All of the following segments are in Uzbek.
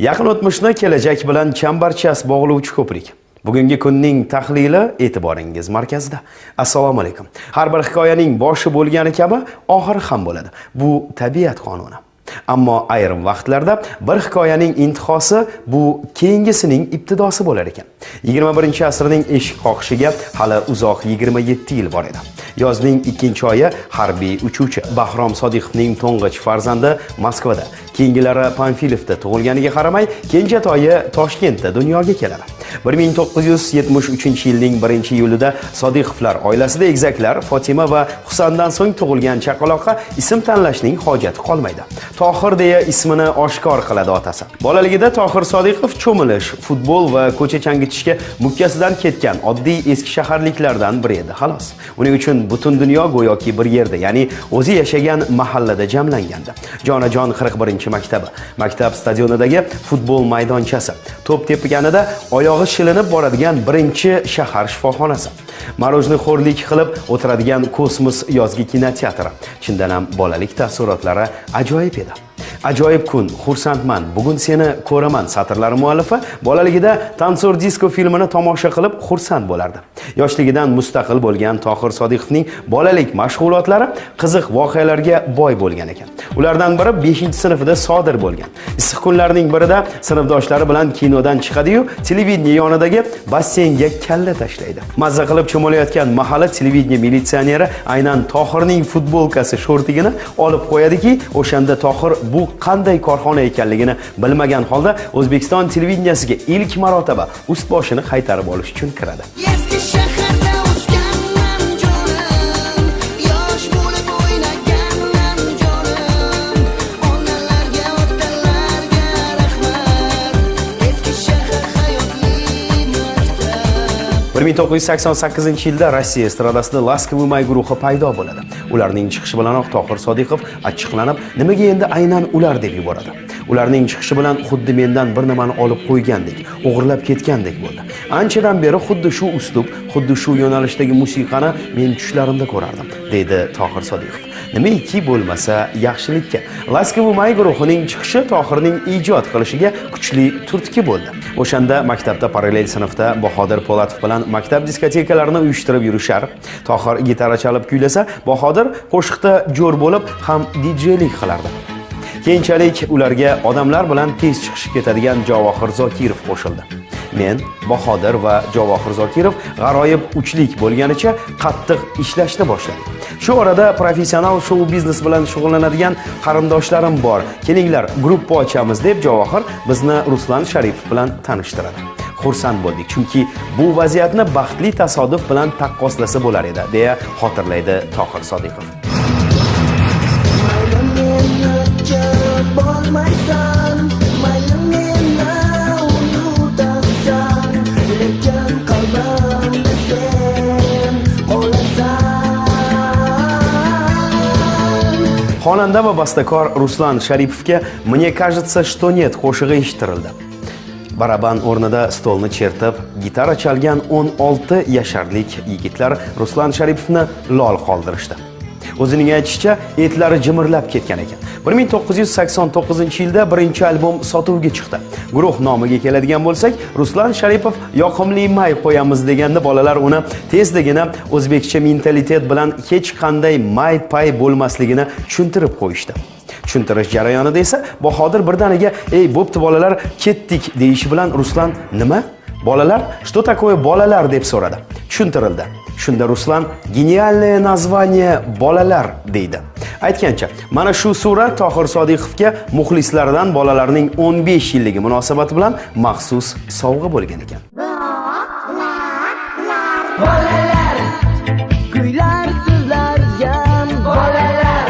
Yaqin o'tmishni kelajak bilan chambarchas bog'lovchi ko'prik. Bugungi kunning tahlili e'tiboringiz markazida. Assalomu alaykum. Har bir hikoyaning boshi bo'lgani kabi oxiri ham bo'ladi. Bu tabiat qonuni. Ammo ayrim vaqtlarda bir hikoyaning intihosi bu keyingisining ibtidosi bo'lar ekan. 21-asrning eshik qoqishiga hali uzoq 27 yil bor edi. Yozning 2-oyi harbiy uchuvchi Bahrom Sodiqovning to'ng'ich farzandi Moskvada, keyingilari Panfilovda tug'ilganiga qaramay, kenjatoyi Toshkentda dunyoga keladi. 1973-yilning 1-iyulida Sodiqovlar oilasida egizaklar Fatima va Husandan so'ng tug'ilgan chaqaloqqa ism tanlashning hojati qolmaydi. Tohir deya ismini oshkor qiladi otasi. Bolaligida Tohir Sodiqov cho'milish, futbol va ko'cha changitishga mukkasidan ketgan oddiy eski shaharliklardan biri edi, xolos. Uning uchun butun dunyo go'yoki bir yerda, ya'ni o'zi yashagan mahallada jamlangandi. Jonajon 41-maktabi, maktab stadionidagi futbol maydonchasi, to'p tepganida oyog'i shilinib boradigan birinchi shahar shifoxonasi, marojnixo'rlik qilib o'tiradigan kosmos yozgi kinoteatri. Chindan ham bolalik taassurotlari ajoyib edi. Ajoyib kun, xursandman, bugun seni ko'raman satrlari muallifi bolaligida Tansur disko filmini tomosha qilib xursand bo'lardi. Yoshligidan mustaqil bo'lgan Tohir Sodiqovning bolalik mashg'ulotlari qiziq voqealarga boy bo'lgan ekan. Ulardan biri 5-sinfida sodir bo'lgan. Issiq kunlarning birida sinfdoshlari bilan kinodan chiqadi-yu, televideniya yonidagi basseynga kalla tashlaydi. Mazza qilib cho'milayotgan mahalla televideniya militsioneri aynan Tohirning futbolkasi shortigini olib qo'yadiki, o'shanda Tohir bu qanday korxona ekanligini bilmagan holda O'zbekiston televideniyasiga ilk marotaba ust boshini qaytarib olish uchun kiradi. Bir 1988-yilda Rossiya estradasida Laskovoy May guruhi paydo bo'ladi. Ularning chiqishi bilanoq Tohir Sodiqov achchiqlanib, nimaga endi aynan ular deb yuboradi. Ularning chiqishi bilan xuddi mendan bir nimani olib qo'ygandek, o'g'irlab ketgandek bo'ldi. Anchadan beri xuddi shu uslub, xuddi shu yo'nalishdagi musiqani men tushlarimda ko'rardim, deydi Tohir Sodiqov. Nimaiki bo'lmasa yaxshilikka. Laskovoy May guruhining chiqishi Tohirning ijod qilishiga kuchli turtki bo'ldi. O'shanda maktabda parallel sinfda Bahodir Po'latov bilan maktab diskotekalarni uyushtirib yurishar. Tohir gitara chalib kuylasa, Bahodir qo'shiqda jo'r bo'lib ham DJ-lik qilardi. Keyinchalik ularga odamlar bilan tez chiqishib ketadigan Javohir Zokirov qo'shildi. Men, Bahodir va Javohir Zokirov g'aroyib uchlik bo'lganicha qattiq ishlashni boshladik. Shu orada professional shou biznes bilan shug'ullanadigan qarindoshlarim bor. Kelinglar, gruppa ochamiz deb Javohir bizni Ruslan Sharipov bilan tanishtiradi. Xursand bo'ldik, chunki bu vaziyatni baxtli tasodif bilan taqqoslasa bo'lar edi, deya xotirlaydi Tohir Sodiqov. Xonanda va bastakor Ruslan Sharipovga "Мне кажется, что нет" qo'shig'i eshittirildi. Baraban o'rnida stolni chertib, gitara chalgan 16 yasharlik yigitlar Ruslan Sharipovni lol qoldirishdi. O'zining aytishicha, etlari jimirlab ketgan ekan. 1989-yilda birinchi albom sotuvga chiqdi. Guruh nomiga keladigan bo'lsak, Ruslan Sharipov yoqimli may qo'yamiz deganda bolalar uni tezdagina o'zbekcha mentalitet bilan hech qanday may-pay bo'lmasligini tushuntirib qo'yishdi. Tushuntirish jarayonida esa Bahodir birdaniga "Ey, bo'pti bolalar, ketdik" deyishi bilan Ruslan "Nima? Bolalar? Что такое bolalar?" deb so'radi. Tushuntirildi. Shunda Ruslan "Genialное название bolalar" deydi. Aytgancha, mana shu surat Tohir Sodiqovga muxlislaridan bolalarning 15 yilligi munosabati bilan maxsus sovg'a bo'lgan ekan. Bolalar, kuylar sizlarga, bolalar,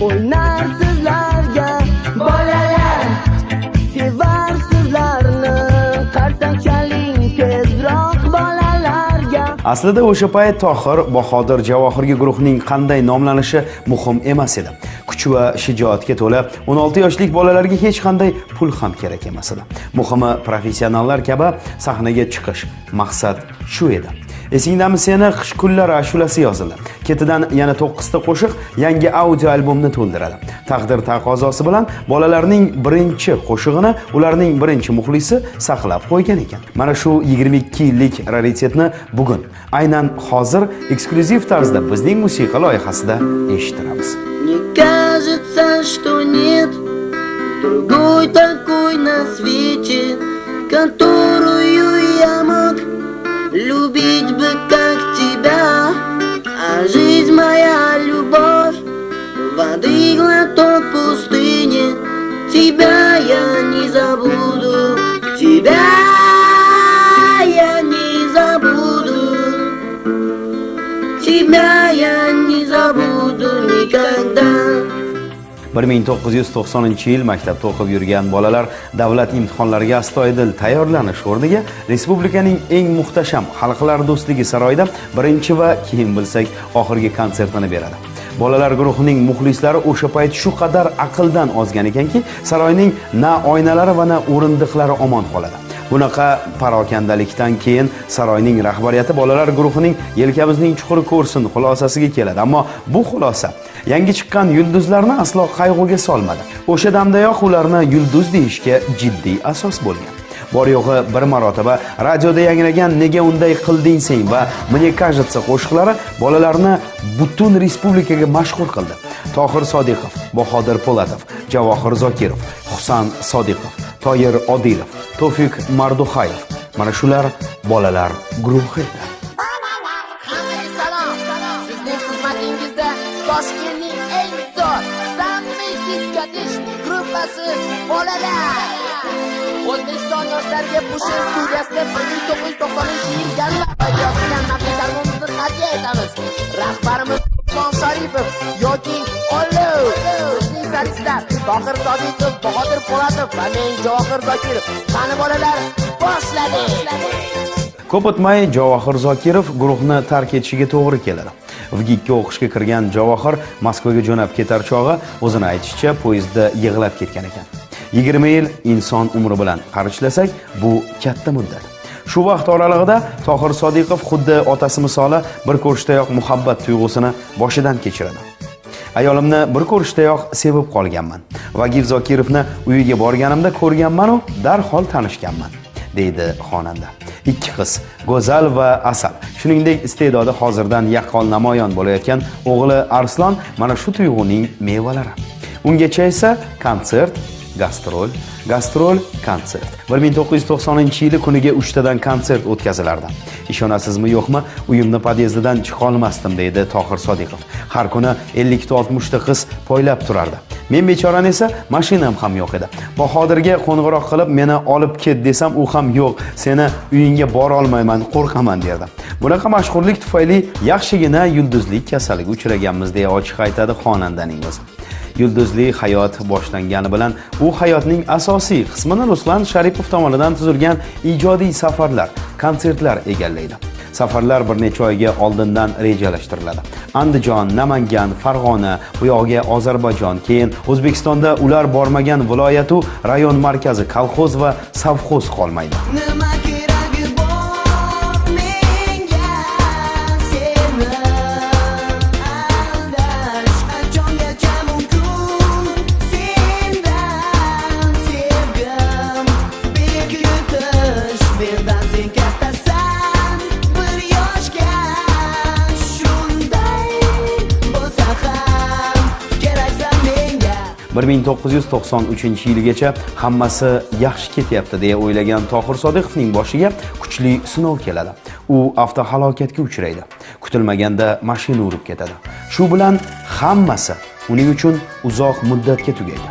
o'ynar sizlarga, bolalar, sevar sizlarni, qarsak chaling tezroq bolalarga. Aslida o'sha payt Tohir, Bahodir, Javohirga guruhning qanday nomlanishi muhim emas edi. Kuch va shijoatga to'la 16 yoshlik bolalarga hech qanday pul ham kerak emas edi. Muhimi professionallar kabi sahnaga chiqish, maqsad shu edi. Esingdami seni qish kunlari ashulasi yozildi. Ketidan yana 9 ta qo'shiq yangi audio albomni to'ldiradi. Taqdir taqozosi bilan bolalarning birinchi qo'shig'ini ularning birinchi muxlisi saqlab qo'ygan ekan. Mana shu 22 yillik raritetni bugun, aynan hozir eksklyuziv tarzda bizning musiqa loyihasida eshittiramiz. Мне кажется, что нет другой такой на свете, которую я мог любить бы как тебя. А жизнь моя любовь, воды глоток пустыни, тебя я не забуду, тебя я не забуду, тебя я не забуду никогда. 1990-yil maktabda o'qib yurgan bolalar davlat imtihonlariga astoydil tayyorlanish o'rniga respublikaning eng muhtasham xalqlar do'stligi saroyida birinchi va keyin bilsak oxirgi konsertini beradi. Bolalar guruhining muxlislari o'sha payt shu qadar aqldan ozgan ekanki, saroyning na oynalari va na o'rindiqlari omon qoladi. Bunaqa parokandalikdan keyin saroyning rahbariyati bolalar guruhining yelkamizning chuquri ko'rsin xulosasiga keladi. Ammo bu xulosa yangi chiqqan yulduzlarni aslo qayg'uga solmadi. O'sha damdayoq ularni yulduz deyishga jiddiy asos bo'lgan. Bor yo'g'i bir marotaba radioda yangragan Nega unday qilding sen va Мне кажется qo'shiqlari bolalarni butun respublikaga mashhur qildi. Tohir Sodiqov, Bahodir Po'latov, Javohir Zokirov, Husan Sodiqov, Toyir Odilov, To'fiq Marduxayev. Mana shular bolalar guruhi edi. Salom. Sizning xizmatingizda Toshkentning eng zo'r samimiy diskotek gruppasi bolalar. O'zbekiston yoshlariga Pushin studiyasida 1990-yil yallab yozilgan nafis albomimizni qadriya etamiz. Rahbarimiz Usmon Sharipov yoki Olov. Bizning solistlar Tohir Sodiqov, Bahodir Po'latov va men Javohir Zokirov. Qani bolalar, boshladik. Ko'p o'tmay Javohir Zokirov guruhni tark etishiga to'g'ri keladi. Vgikka o'qishga kirgan Javohir Moskvaga jo'nab ketar chog'i o'zini aytishicha poyezdda yig'lab ketgan ekan. 20 yil inson umri bilan qarichlasak, bu katta muddat. Shu vaqt oralig'ida Tohir Sodiqov xuddi otasi misoli bir ko'rishdayoq muhabbat tuyg'usini boshidan kechiradi. Ayolimni bir ko'rishdayoq sevib qolganman. Vagif Zokirovni uyiga borganimda ko'rganman-u, darhol tanishganman, deydi xonanda. Ikki qiz, Go'zal va Asal, shuningdek iste'dodi hozirdan yaqqol namoyon bo'layotgan o'g'li Arslon mana shu tuyg'uning mevalari. Ungacha esa konsert, gastrol, konsert. 1990-yili kuniga 3 tadan konsert o'tkazilardi. Ishonasizmi yo'qmi, uyimni podyezdidan chiqa olmasdim, deydi Tohir Sodiqov. Har kuni 50 ta 60 ta qiz poylab turardi. Men bechorani esa mashinam ham yo'q edi. Bahodirga qo'ng'iroq qilib, meni olib ket desam, u ham yo'q, seni uyingga bora olmayman, qo'rqaman derdi. Bunaqa mashhurlik tufayli yaxshigina yulduzlik kasaliga uchraganmiz deya ochiq aytadi xonandaning o'zi. Yulduzli hayot boshlangani bilan u hayotning asosiy qismini Ruslan Sharipov tomonidan tuzilgan ijodiy safarlar, konsertlar egallaydi. Safarlar bir necha oyga oldindan rejalashtiriladi. Andijon, Namangan, Farg'ona, bu yoqga Ozarbayjon, keyin O'zbekistonda ular bormagan viloyat u rayon markazi, kolxoz va savxoz qolmaydi. Nima keragi bor menga seni aldash, qachongacha mumkin sendan sevgim bek yutish, mendan sen kattasan bir yoshga, shunday bo'lsa ham keraksan menga. 1993-yilgacha hammasi yaxshi ketyapti deya o'ylagan Tohir Sodiqovning boshiga kuchli sinov keladi. U avtohalokatga uchraydi. Kutilmaganda mashina urib ketadi. Shu bilan hammasi uning uchun uzoq muddatga tugaydi.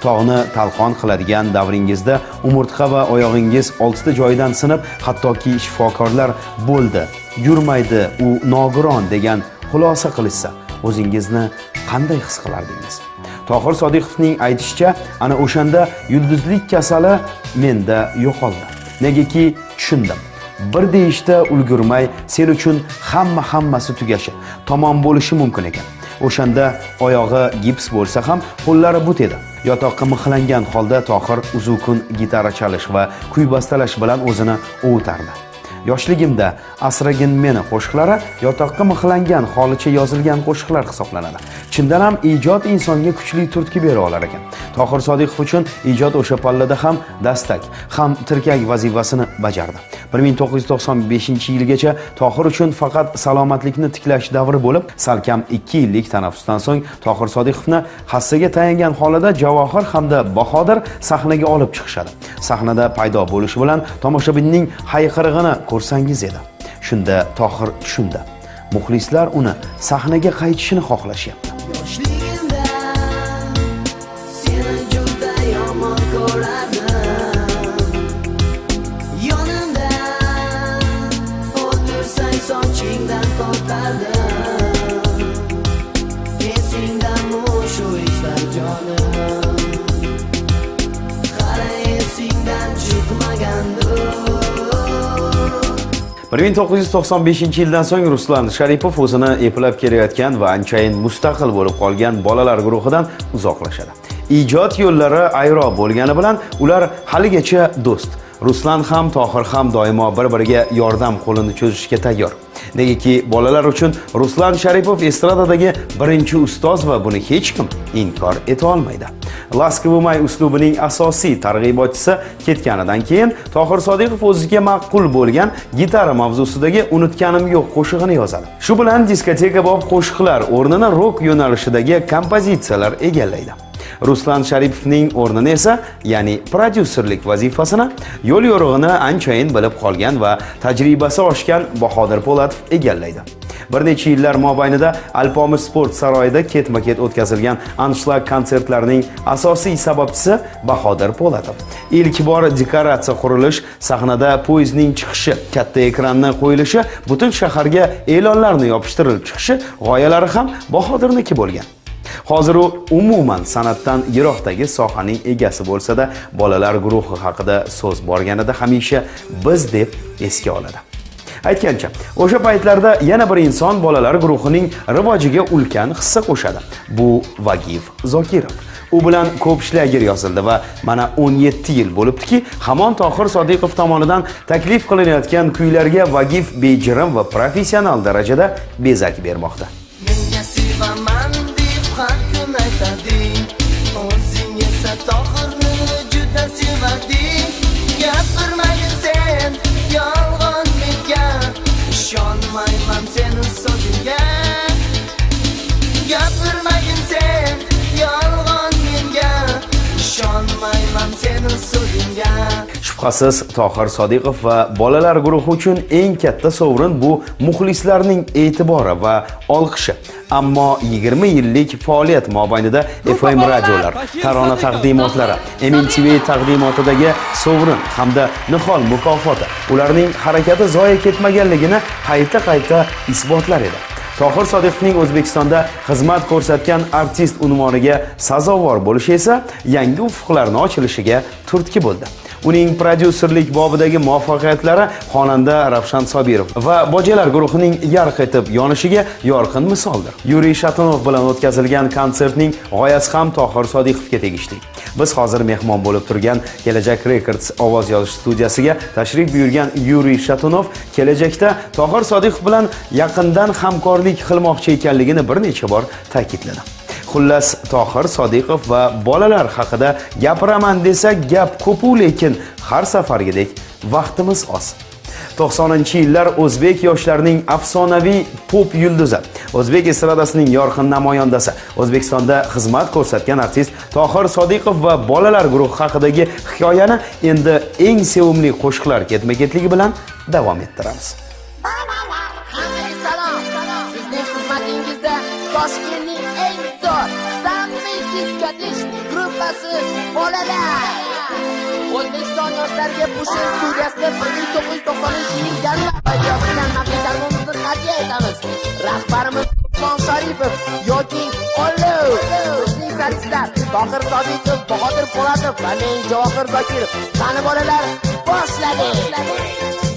Tog'ni talqon qiladigan davringizda umurtqa va oyog'ingiz 6 ta joyidan sinib, hattoki shifokorlar bo'ldi, yurmaydi, u nogiron degan xulosa qilishsa, o'zingizni qanday his qilardingiz? Tohir Sodiqovning aytishicha, ana o'shanda yulduzlik kasali menda yo'qoldi. Negaki tushundim. Bir deyishda ulgurmay, sen uchun hammasi tugashi, tamom bo'lishi mumkin ekan. O'shanda oyog'i gips bo'lsa ham, qo'llari but edi. Yotoqqa mixlangan holda Tohir uzukun gitara chalish va kuy bastalash bilan o'zini ovutardi. yoshligimda asragin meni qo'shiqlari yotoqqa mixlangan holicha yozilgan qo'shiqlar hisoblanadi. Chindan ham ijod insonga kuchli turtki bera olar ekan. Tohir Sodiqov uchun ijod o'sha pallada ham dastak, ham tirkak vazifasini bajardi. 1995-yilgacha Tohir uchun faqat salomatlikni tiklash davri bo'lib, salkam 2 yillik tanaffusdan so'ng Tohir Sodiqovni hassaga tayangan holida Javohir hamda Bahodir sahnaga olib chiqishadi. Sahnada paydo bo'lishi bilan tomoshabinning hayqirig'ini ko'rsangiz edi. Shunda Tohir tushundi. Muxlislar uni sahnaga qaytishini xohlashyapti. Yoshligimda seni juda yomon ko'rardim. Yonimda o'tirsang sochingdan tortardim. Esingdanmi shu ishlar jonim? Qara esingdan chiqmagandir. 1995-yildan so'ng Ruslan Sharipov o'zini eplab kelayotgan va anchayin mustaqil bo'lib qolgan bolalar guruhidan uzoqlashadi. Ijod yo'llari ayro bo'lgani bilan ular haligacha do'st. Ruslan ham Tohir ham doimo bir-biriga yordam qo'lini cho'zishga tayyor. Negaki bolalar uchun Ruslan Sharipov estradadagi birinchi ustoz va buni hech kim inkor eta olmaydi. Laskavumay uslubining asosiy targ'ibotchisi ketganidan keyin Tohir Sodiqov o'ziga ma'qul bo'lgan gitara mavzusidagi Unutganim yo'q qo'shig'ini yozadi. Shu bilan diskoteka bob qo'shiqlar o'rnini rock yo'nalishidagi kompozitsiyalar egallaydi. Ruslan Sharipovning o'rnini esa, ya'ni prodyuserlik vazifasini yo'l yo'rig'ini anchayin bilib qolgan va tajribasi oshgan Bahodir Po'latov egallaydi. Bir necha yillar mobaynida Alpomish sport saroyida ketma-ket o'tkazilgan anshlag konsertlarining asosiy sababchisi Bahodir Po'latov. Ilk bor dekoratsiya qurilish, sahnada poyezdning chiqishi, katta ekranni qo'yilishi, butun shaharga e'lonlarni yopishtirilib chiqishi g'oyalari ham Bahodirniki bo'lgan. Hozir u umuman san'atdan yiroqdagi sohaning egasi bo'lsa-da, bolalar guruhi haqida so'z borganida hamisha biz deb esga oladi. Aytgancha, o'sha paytlarda yana bir inson bolalar guruhining rivojiga ulkan hissa qo'shadi. Bu Vagif Zokirov. U bilan ko'p shlager yozildi va mana 17 yil bo'libdiki, hamon Tohir Sodiqov tomonidan taklif qilinayotgan kuylarga Vagif bejirim va professional darajada bezak bermoqda. Menga sevaman deb har kun aytading, o'zing esa Tohirni juda sevading. Gapirmagin sen yolg'on menga, ishonmayman sening so'zingga. Gapirmagin sen yolg'on menga, ishonmayman sening so'zingga. Shubhasiz Tohir Sodiqov va bolalar guruhi uchun eng katta sovrin bu muxlislarning e'tibori va olqishi. Ammo 20 yillik faoliyat mobaynida FM radiolar, tarona taqdimotlari, MTV taqdimotidagi sovrin hamda nihol mukofoti ularning harakati zoya ketmaganligini qayta isbotlar edi. Tohir Sodiqovning O'zbekistonda xizmat ko'rsatgan artist unvoniga sazovor bo'lishi esa yangi ufqlarning ochilishiga turtki bo'ldi. Uning prodyuserlik bobidagi muvaffaqiyatlari xonanda Ravshan Sobirov va bojalar guruhining yarq etib yonishiga yorqin misoldir. Yuriy Shatunov bilan o'tkazilgan konsertning g'oyasi ham Tohir Sodiqovga tegishli. Biz hozir mehmon bo'lib turgan Kelajak Records ovoz yozish studiyasiga tashrif buyurgan Yuriy Shatunov kelajakda Tohir Sodiqov bilan yaqindan hamkorlik qilmoqchi ekanligini bir necha bor ta'kidladi. Xullas, Tohir Sodiqov va bolalar haqida gapiraman desak gap ko'p, lekin har safargidek vaqtimiz oz. 90-yillar o'zbek yoshlarining afsonaviy pop yulduzi, o'zbek estradasining yorqin namoyandasi, O'zbekistonda xizmat ko'rsatgan artist Tohir Sodiqov va bolalar guruhi haqidagi hikoyani endi eng sevimli qo'shiqlar ketma-ketligi bilan davom ettiramiz. Sizning xizmatingizda Toshkentning eng zo'r samimiy diskoteka gruppasi bolalar. O'zbekiston yoshlariga Pushin studiyasida 1993-yil yanvar oyida yozilgan maxfiy albomimizni hadya etamiz. Rahbarimiz Ruslan Sharipov yoki Olov. Bizning solistlar Tohir Sodiqov, Bahodir Po'latov va men Javohir Zokirov. Qani bolalar, boshladik.